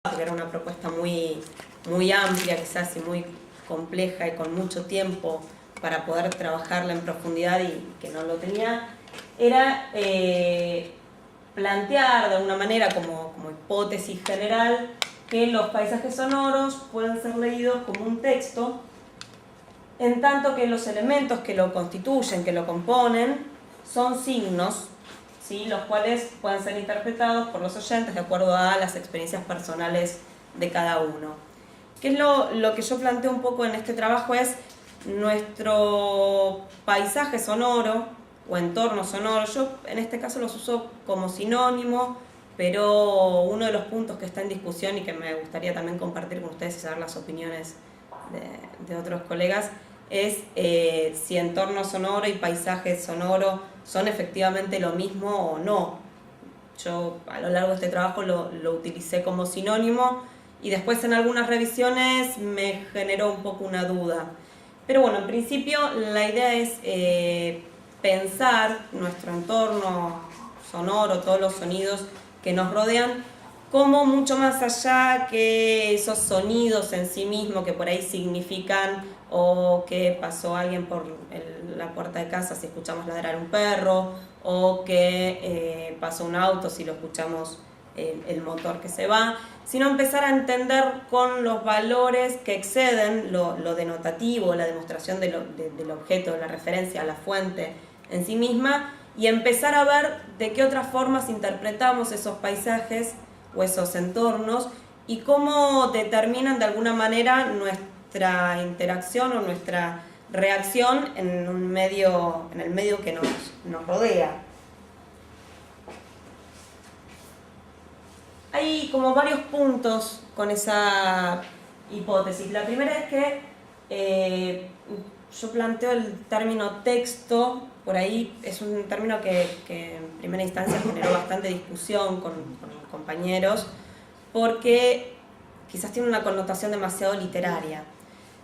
porque era una propuesta muy amplia, quizás y muy compleja y con mucho tiempo para poder trabajarla en profundidad y que no lo tenía, era plantear de alguna manera como hipótesis general que los paisajes sonoros pueden ser leídos como un texto, en tanto que los elementos que lo constituyen, que lo componen, son signos, ¿sí?, los cuales pueden ser interpretados por los oyentes de acuerdo a las experiencias personales de cada uno. ¿Qué es lo que yo planteo un poco en este trabajo? Es nuestro paisaje sonoro o entorno sonoro. Yo en este caso los uso como sinónimo, pero uno de los puntos que está en discusión y que me gustaría también compartir con ustedes y saber las opiniones de otros colegas es si entorno sonoro y paisaje sonoro son efectivamente lo mismo o no. Yo a lo largo de este trabajo lo utilicé como sinónimo y después en algunas revisiones me generó un poco una duda. Pero bueno, en principio la idea es pensar nuestro entorno sonoro, todos los sonidos que nos rodean, como mucho más allá que esos sonidos en sí mismos que por ahí significan o que pasó alguien por la puerta de casa si escuchamos ladrar un perro, o que pasó un auto si lo escuchamos el motor que se va, sino empezar a entender con los valores que exceden lo denotativo, la demostración del objeto, de la referencia, la fuente en sí misma, y empezar a ver de qué otras formas interpretamos esos paisajes o esos entornos y cómo determinan de alguna manera nuestra interacción o nuestra reacción en el medio que nos rodea. Hay como varios puntos con esa hipótesis. La primera es que yo planteo el término texto, por ahí es un término que en primera instancia generó bastante discusión con compañeros, porque quizás tiene una connotación demasiado literaria.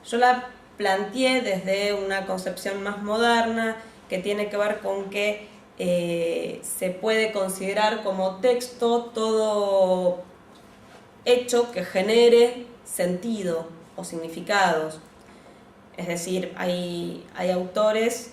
Yo la planteé desde una concepción más moderna que tiene que ver con que se puede considerar como texto todo hecho que genere sentido o significados. Es decir, hay autores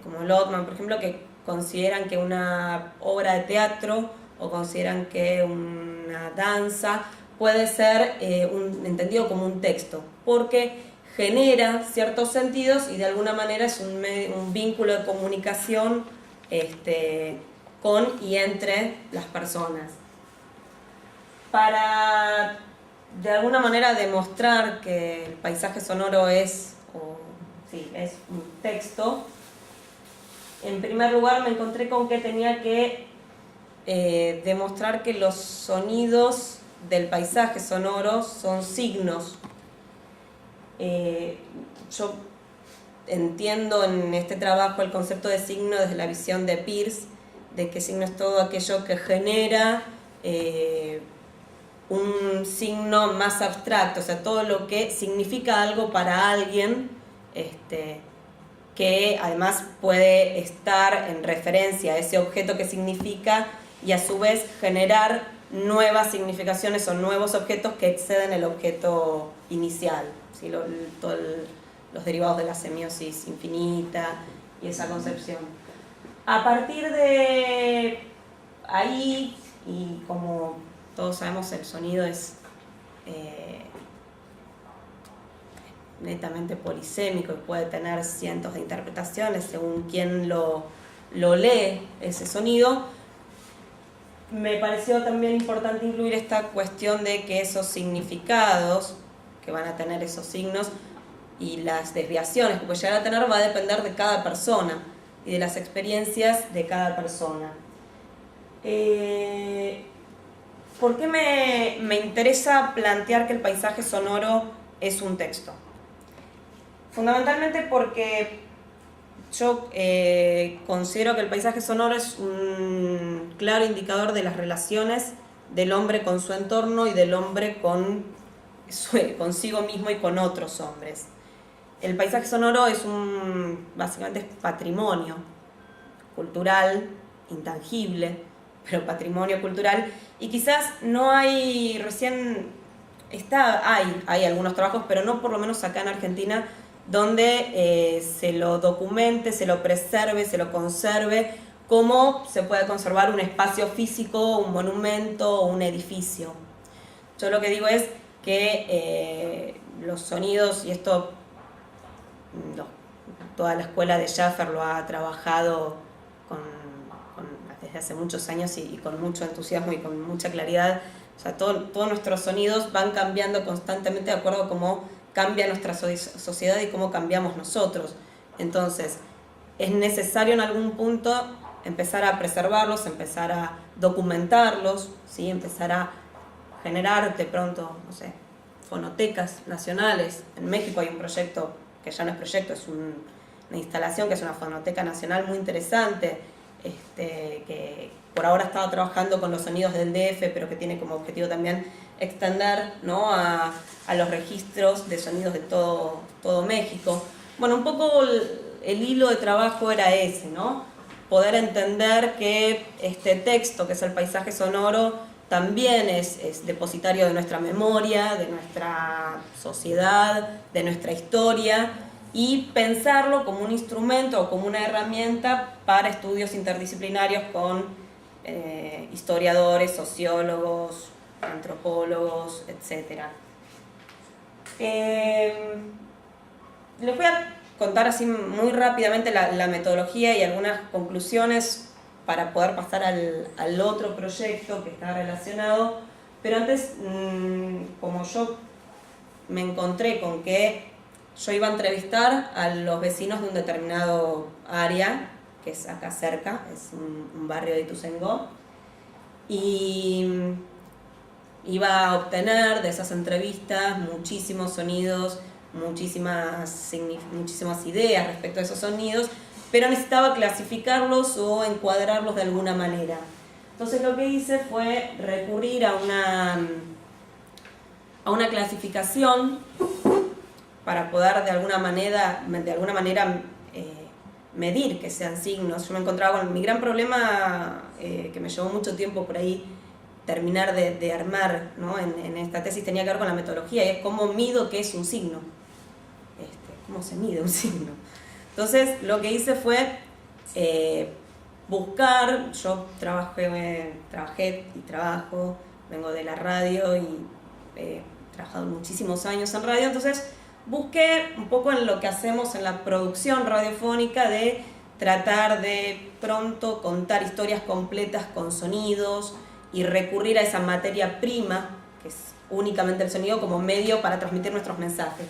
como Lotman, por ejemplo, que consideran que una obra de teatro o consideran que una danza puede ser entendido como un texto, porque genera ciertos sentidos y de alguna manera es un vínculo de comunicación con y entre las personas. Para de alguna manera demostrar que el paisaje sonoro es un texto, en primer lugar me encontré con que tenía que demostrar que los sonidos del paisaje sonoro son signos. Yo entiendo en este trabajo el concepto de signo desde la visión de Peirce, de que signo es todo aquello que genera un signo más abstracto, o sea, todo lo que significa algo para alguien, que además puede estar en referencia a ese objeto que significa y a su vez generar nuevas significaciones o nuevos objetos que exceden el objeto inicial, ¿sí? Todos los derivados de la semiosis infinita y esa concepción. A partir de ahí, y como todos sabemos, el sonido es netamente polisémico y puede tener cientos de interpretaciones según quién lo lee ese sonido. Me pareció también importante incluir esta cuestión de que esos significados que van a tener esos signos y las desviaciones que puede llegar a tener va a depender de cada persona y de las experiencias de cada persona. ¿Por qué me interesa plantear que el paisaje sonoro es un texto? Fundamentalmente porque yo considero que el paisaje sonoro es un claro indicador de las relaciones del hombre con su entorno y del hombre consigo mismo y con otros hombres. El paisaje sonoro es básicamente es patrimonio cultural, intangible, pero patrimonio cultural, y quizás no hay, hay algunos trabajos, pero no por lo menos acá en Argentina, donde se lo documente, se lo preserve, se lo conserve, cómo se puede conservar un espacio físico, un monumento, un edificio. Yo lo que digo es que los sonidos, y esto toda la escuela de Schaffer lo ha trabajado desde hace muchos años y con mucho entusiasmo y con mucha claridad. O sea, todos nuestros sonidos van cambiando constantemente de acuerdo a cómo cambia nuestra sociedad y cómo cambiamos nosotros. Entonces, es necesario en algún punto empezar a preservarlos, empezar a documentarlos, ¿sí? Empezar a generar de pronto, no sé, fonotecas nacionales. En México hay un proyecto, que ya no es proyecto, es una instalación que es una fonoteca nacional muy interesante, que por ahora estaba trabajando con los sonidos del DF, pero que tiene como objetivo también extender, ¿no?, a los registros de sonidos de todo México. Bueno, un poco el hilo de trabajo era ese, ¿no? Poder entender que este texto, que es el paisaje sonoro, también es depositario de nuestra memoria, de nuestra sociedad, de nuestra historia, y pensarlo como un instrumento o como una herramienta para estudios interdisciplinarios con historiadores, sociólogos, antropólogos, etc. Les voy a contar así muy rápidamente la metodología y algunas conclusiones para poder pasar al otro proyecto que está relacionado, pero antes, como yo me encontré con que yo iba a entrevistar a los vecinos de un determinado área, que es acá cerca, es un barrio de Ituzaingó, y iba a obtener de esas entrevistas muchísimos sonidos, muchísimas ideas respecto a esos sonidos, pero necesitaba clasificarlos o encuadrarlos de alguna manera. Entonces lo que hice fue recurrir a una clasificación para poder de alguna manera medir que sean signos. Yo me encontraba con mi gran problema, que me llevó mucho tiempo por ahí terminar de armar, ¿no?, en esta tesis, tenía que ver con la metodología, y es cómo mido qué es un signo, cómo se mide un signo. Entonces lo que hice fue buscar, yo trabajé y trabajo, vengo de la radio y he trabajado muchísimos años en radio, entonces busqué un poco en lo que hacemos en la producción radiofónica de tratar de pronto contar historias completas con sonidos y recurrir a esa materia prima, que es únicamente el sonido, como medio para transmitir nuestros mensajes.